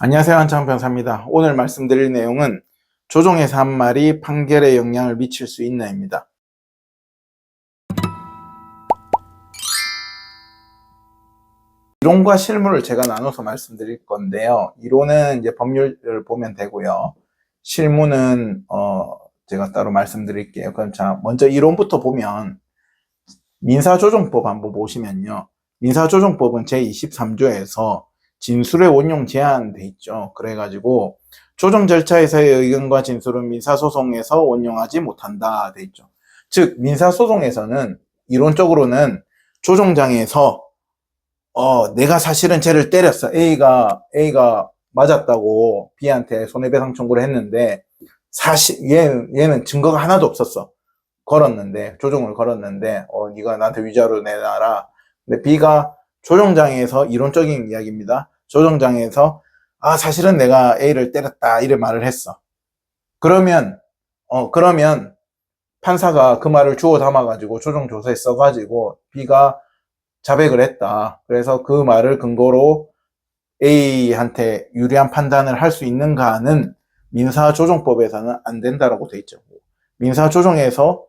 안녕하세요. 한창평사입니다. 오늘 말씀드릴 내용은 조종에서 한 말이 판결에 영향을 미칠 수 있나입니다. 이론과 실무를 제가 나눠서 말씀드릴 건데요. 이론은 이제 법률을 보면 되고요. 실무는 제가 따로 말씀드릴게요. 그럼 자, 먼저 이론부터 보면 민사조정법 한번 보시면요. 민사조정법은 제23조에서 진술의 원용 제한돼 있죠. 그래가지고 조정 절차에서의 의견과 진술은 민사소송에서 원용하지 못한다 돼 있죠. 즉 민사소송에서는 이론적으로는 조정장에서 내가 사실은 쟤를 때렸어. A가 맞았다고 B한테 손해배상 청구를 했는데 사실 얘는 증거가 하나도 없었어. 조정을 걸었는데 네가 나한테 위자료 내놔라. 근데 B가 조정장에서 이론적인 이야기입니다. 조정장에서 사실은 내가 A를 때렸다 이래 말을 했어. 그러면 판사가 그 말을 주워 담아가지고 조정조서에 써가지고 B가 자백을 했다. 그래서 그 말을 근거로 A한테 유리한 판단을 할 수 있는가는 민사조정법에서는 안 된다라고 돼 있죠. 민사조정에서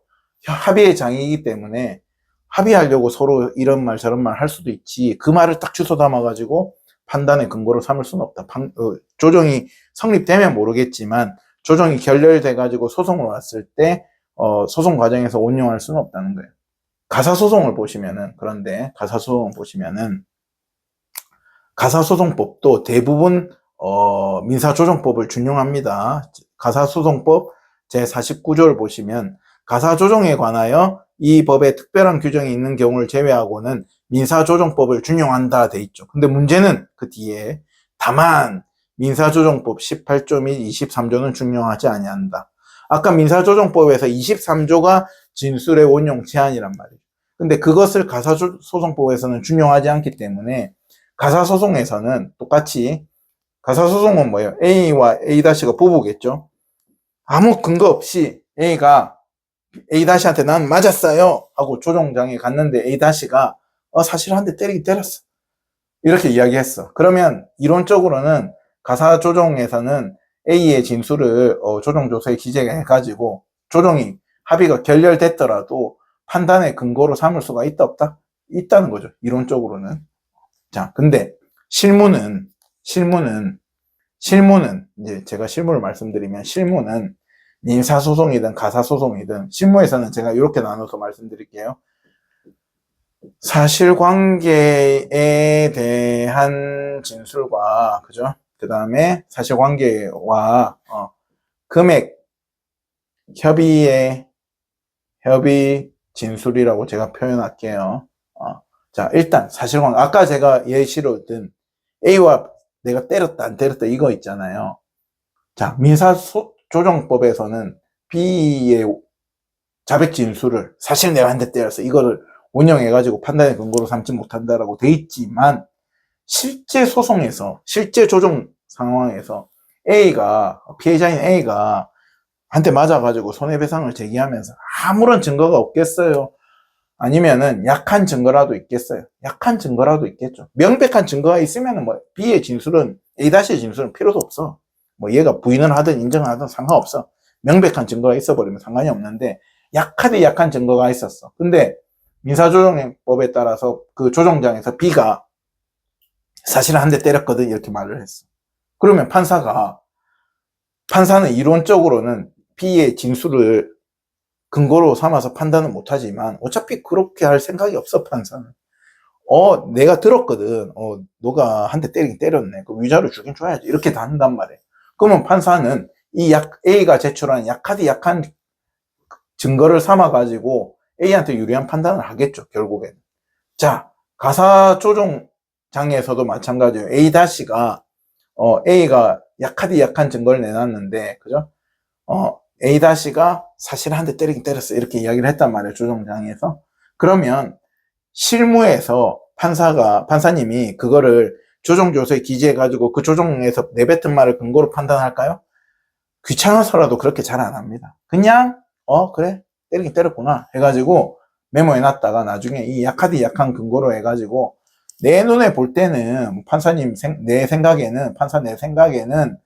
합의의 장이기 때문에 합의하려고 서로 이런 말 저런 말 할 수도 있지, 그 말을 딱 주워 담아가지고 판단의 근거로 삼을 수는 없다. 조정이 성립되면 모르겠지만 조정이 결렬돼가지고 소송을 왔을 때 소송 과정에서 원용할 수는 없다는 거예요. 가사소송을 보시면은, 그런데 가사소송법도 대부분 민사조정법을 준용합니다. 가사소송법 제49조를 보시면 가사조정에 관하여 이 법에 특별한 규정이 있는 경우를 제외하고는 민사조정법을 준용한다 돼 있죠. 근데 문제는 그 뒤에 다만 민사조정법 18조 및 23조는 준용하지 아니한다. 아까 민사조정법에서 23조가 진술의 원용 제한이란 말이에요. 근데 그것을 가사소송법에서는 준용하지 않기 때문에 가사소송에서는 똑같이, 가사소송은 뭐예요? A와 A-가 부부겠죠. 아무 근거 없이 A가 A-한테 난 맞았어요 하고 조정장에 갔는데 A-가 사실 한 대 때리긴 때렸어 이렇게 이야기했어. 그러면 이론적으로는 가사조정에서는 A의 진술을 조정조서에 기재해가지고 조정이 합의가 결렬됐더라도 판단의 근거로 삼을 수가 있다 없다? 있다는 거죠. 이론적으로는. 자, 근데 실무는 이제 제가 실무를 말씀드리면, 실무는 민사소송이든 가사소송이든 실무에서는 제가 이렇게 나눠서 말씀드릴게요. 사실관계에 대한 진술과, 그죠? 그 다음에 사실관계와 금액 협의 진술이라고 제가 표현할게요. 자, 일단 사실관계, 아까 제가 예시로 든 A와 내가 때렸다 안 때렸다 이거 있잖아요. 자, 민사조정법에서는 B의 자백 진술을 사실 내가 한 대 때렸어 이거를 원용해가지고 판단의 근거로 삼지 못한다라고 돼 있지만, 실제 소송에서, 실제 조정 상황에서 피해자인 A가 한테 맞아가지고 손해배상을 제기하면서 아무런 증거가 없겠어요? 아니면은 약한 증거라도 있겠어요? 약한 증거라도 있겠죠. 명백한 증거가 있으면은 B의 진술은, A-의 진술은 필요도 없어. 얘가 부인을 하든 인정을 하든 상관없어. 명백한 증거가 있어버리면 상관이 없는데, 약한 증거가 있었어. 근데 민사조정법에 따라서 그 조정장에서 B가 사실은 한 대 때렸거든 이렇게 말을 했어. 그러면 판사는 이론적으로는 B의 진술을 근거로 삼아서 판단은 못하지만 어차피 그렇게 할 생각이 없어. 판사는 내가 들었거든, 너가 한 대 때리긴 때렸네, 그 위자료 주긴 줘야지 이렇게 다 한단 말이야. 그러면 판사는 A가 제출한 약한 증거를 삼아가지고 A한테 유리한 판단을 하겠죠, 결국에는. 자, 가사조정장에서도 마찬가지예요. A-가 A가 약한 증거를 내놨는데, 그죠? A-가 사실 한 대 때리긴 때렸어 이렇게 이야기를 했단 말이에요, 조정장에서. 그러면 실무에서 판사님이 그거를 조정조서에 기재해가지고 그 조정에서 내뱉은 말을 근거로 판단할까요? 귀찮아서라도 그렇게 잘 안 합니다. 그냥 그래 때리긴 때렸구나 해가지고 메모해놨다가 나중에 이 약한 근거로 해가지고 내 눈에 볼 때는 판사님 내 생각에는 판사 내 생각에는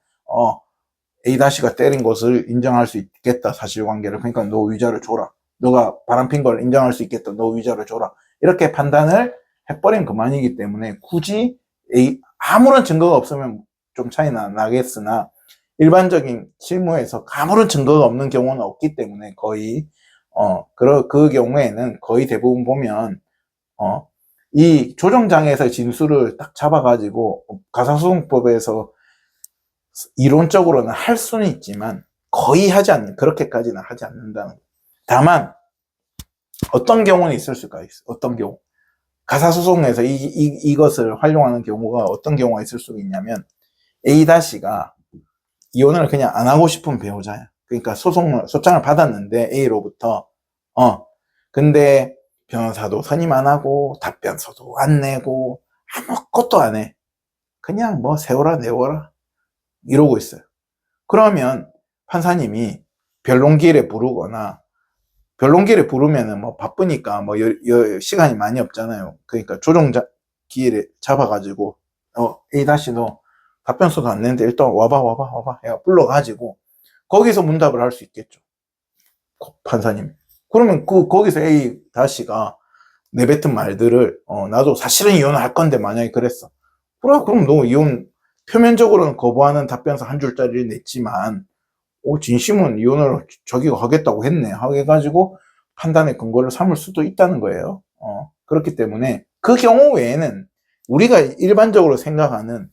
A-가 때린 것을 인정할 수 있겠다, 사실관계를. 그러니까 너 위자료 줘라. 너가 바람핀 걸 인정할 수 있겠다. 너 위자료 줘라. 이렇게 판단을 해버린 그만이기 때문에 굳이 아무런 증거가 없으면 좀 차이나 나겠으나 일반적인 실무에서 아무런 증거가 없는 경우는 없기 때문에 거의 그 경우에는 거의 대부분 보면 이 조정장에서 진술을 딱 잡아가지고 가사소송법에서 이론적으로는 할 수는 있지만 거의 하지 않는, 그렇게까지는 하지 않는다는 거예요. 다만 어떤 경우는 있을 수가 있어. 어떤 경우 가사소송에서 이것을 활용하는 경우가 어떤 경우가 있을 수가 있냐면 A-가 이혼을 그냥 안 하고 싶은 배우자야. 그러니까 소장을 받았는데 A로부터 근데 변호사도 선임 안 하고 답변서도 안 내고 아무것도 안 해. 그냥 뭐 세워라 내워라 이러고 있어요. 그러면 판사님이 변론기일에 부르거나, 변론기일에 부르면은 뭐 바쁘니까 뭐 시간이 많이 없잖아요. 그러니까 조정기일에 잡아가지고 A-너 답변서도 안 내는데 일단 와봐 해가 불러가지고 거기서 문답을 할 수 있겠죠, 판사님. 그러면 거기서 A-가 내뱉은 말들을 나도 사실은 이혼을 할 건데 만약에 그랬어. 그래, 그럼 너 이혼 표면적으로는 거부하는 답변서 한 줄짜리를 냈지만 진심은 이혼을 저기가 하겠다고 했네 해가지고 판단의 근거를 삼을 수도 있다는 거예요. 그렇기 때문에 그 경우 외에는 우리가 일반적으로 생각하는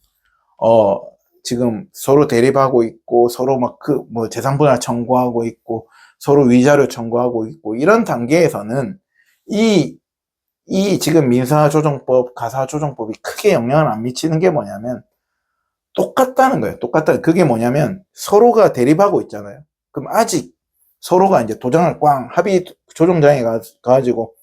지금 서로 대립하고 있고 서로 막 뭐 재산분할 청구하고 있고 서로 위자료 청구하고 있고 이런 단계에서는 이 지금 민사조정법, 가사조정법이 크게 영향을 안 미치는 게 뭐냐면 똑같다는 거예요. 똑같다. 그게 뭐냐면 서로가 대립하고 있잖아요. 그럼 아직 서로가 이제 도장을 합의 조정장에 가지고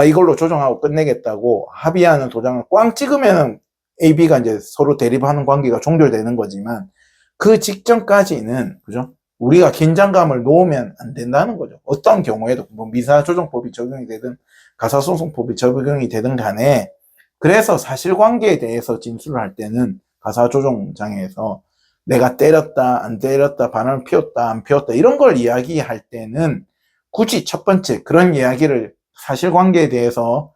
이걸로 조정하고 끝내겠다고 합의하는 도장을 찍으면은 A, B가 이제 서로 대립하는 관계가 종결되는 거지만 그 직전까지는 그죠? 우리가 긴장감을 놓으면 안 된다는 거죠. 어떤 경우에도 뭐 민사조정법이 적용이 되든 가사소송법이 적용이 되든 간에 그래서 사실관계에 대해서 진술을 할 때는 가사조정장에서 내가 때렸다, 안 때렸다, 바람을 피웠다, 안 피웠다 이런 걸 이야기할 때는 굳이 첫 번째 그런 이야기를 사실관계에 대해서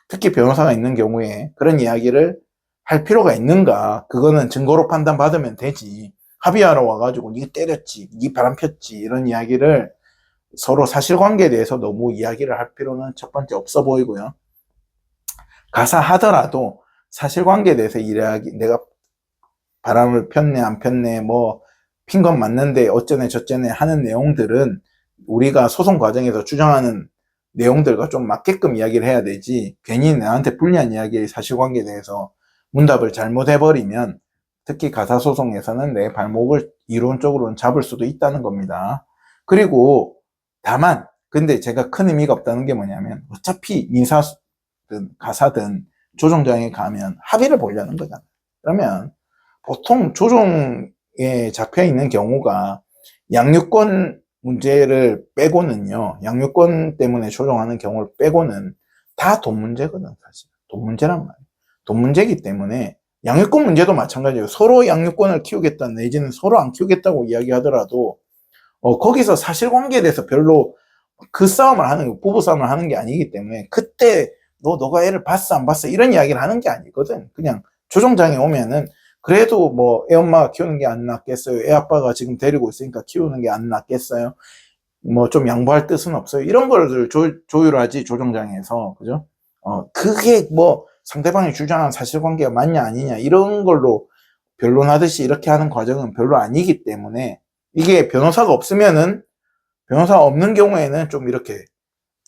특히 변호사가 있는 경우에 그런 이야기를 할 필요가 있는가? 그거는 증거로 판단받으면 되지. 합의하러 와가지고 니 때렸지, 니 바람 폈지 이런 이야기를 서로 사실관계에 대해서 너무 이야기를 할 필요는 첫 번째 없어 보이고요. 가사하더라도 사실관계에 대해서 이야기, 내가 바람을 폈네 안 폈네 뭐 핀 건 맞는데 어쩌네 저쩌네 하는 내용들은 우리가 소송 과정에서 주장하는 내용들과 좀 맞게끔 이야기를 해야 되지 괜히 나한테 불리한 이야기의 사실관계에 대해서 문답을 잘못해버리면 특히 가사소송에서는 내 발목을 이론적으로는 잡을 수도 있다는 겁니다. 그리고 다만 근데 제가 큰 의미가 없다는 게 뭐냐면 어차피 민사든 가사든 조정장에 가면 합의를 보려는 거잖아요. 그러면 보통 조정에 잡혀 있는 경우가 양육권 문제를 빼고는요, 양육권 때문에 조정하는 경우를 빼고는 다 돈 문제거든, 사실. 돈 문제란 말이에요. 돈 문제이기 때문에 양육권 문제도 마찬가지예요. 서로 양육권을 키우겠다 내지는 서로 안 키우겠다고 이야기하더라도 거기서 사실관계에 대해서 별로 그 싸움을 하는, 부부 싸움을 하는 게 아니기 때문에 그때 너가 애를 봤어 안 봤어 이런 이야기를 하는 게 아니거든. 그냥 조정장에 오면은 그래도 뭐 애 엄마가 키우는 게 안 낫겠어요? 애 아빠가 지금 데리고 있으니까 키우는 게 안 낫겠어요? 뭐 좀 양보할 뜻은 없어요? 이런 거를 조율하지 조정장에서. 그죠? 그게 뭐 상대방이 주장한 사실관계가 맞냐 아니냐 이런 걸로 변론하듯이 이렇게 하는 과정은 별로 아니기 때문에 이게 변호사가 없으면은 변호사가 없는 경우에는 좀 이렇게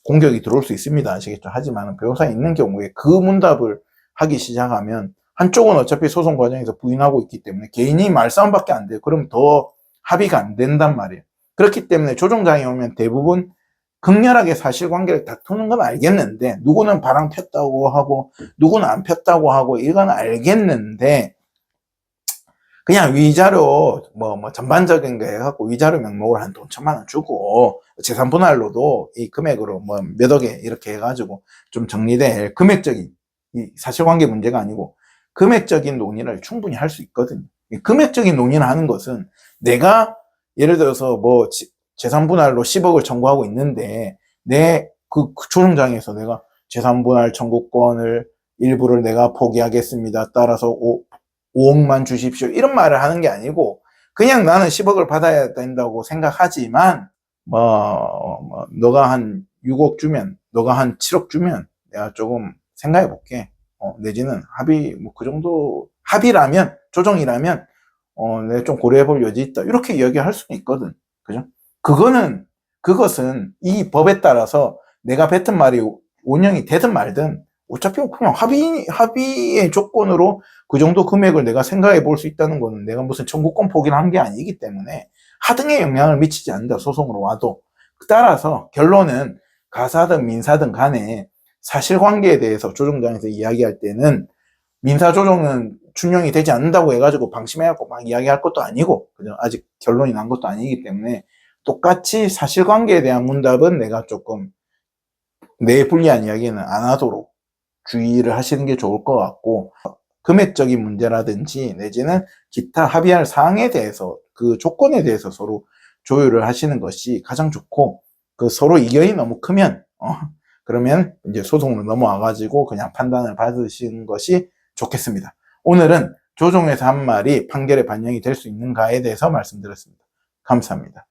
공격이 들어올 수 있습니다. 아시겠죠? 하지만 변호사 있는 경우에 그 문답을 하기 시작하면 한쪽은 어차피 소송 과정에서 부인하고 있기 때문에 개인이 말싸움밖에 안 돼요. 그럼 더 합의가 안 된단 말이에요. 그렇기 때문에 조정장에 오면 대부분 극렬하게 사실관계를 다투는 건 알겠는데 누구는 바람 폈다고 하고 누구는 안 폈다고 하고 이건 알겠는데 그냥 위자료 뭐 전반적인 거 해갖고 위자료 명목으로 한 돈 1,000만 원 주고 재산분할로도 이 금액으로 뭐 몇 억에 이렇게 해가지고 좀 정리될 금액적인 이 사실관계 문제가 아니고 금액적인 논의를 충분히 할 수 있거든요. 금액적인 논의를 하는 것은 내가 예를 들어서 뭐 재산분할로 10억을 청구하고 있는데 내 그 조정장에서 내가 재산분할 청구권을 일부를 내가 포기하겠습니다. 따라서 5억만 주십시오. 이런 말을 하는 게 아니고 그냥 나는 10억을 받아야 된다고 생각하지만 너가 한 6억 주면 너가 한 7억 주면 내가 조금 생각해 볼게. 내지는 합의 뭐 그 정도 합의라면 조정이라면 내가 좀 고려해 볼 여지 있다. 이렇게 이야기할 수는 있거든. 그죠? 그것은 이 법에 따라서 내가 뱉은 말이 운영이 되든 말든 어차피 그냥 합의의 조건으로 그 정도 금액을 내가 생각해 볼 수 있다는 거는 내가 무슨 청구권 포기를 한 게 아니기 때문에 하등에 영향을 미치지 않는다. 소송으로 와도. 따라서 결론은 가사든 민사든 간에 사실관계에 대해서 조정장에서 이야기할 때는 민사조정은 준용이 되지 않는다고 해가지고 방심해갖고 막 이야기할 것도 아니고, 그죠? 아직 결론이 난 것도 아니기 때문에 똑같이 사실관계에 대한 문답은 내가 조금 내 불리한 이야기는 안 하도록 주의를 하시는 게 좋을 것 같고, 금액적인 문제라든지 내지는 기타 합의할 사항에 대해서 그 조건에 대해서 서로 조율을 하시는 것이 가장 좋고, 그 서로 이견이 너무 크면 그러면 이제 소송으로 넘어와가지고 그냥 판단을 받으시는 것이 좋겠습니다. 오늘은 조정에서 한 말이 판결에 반영이 될 수 있는가에 대해서 말씀드렸습니다. 감사합니다.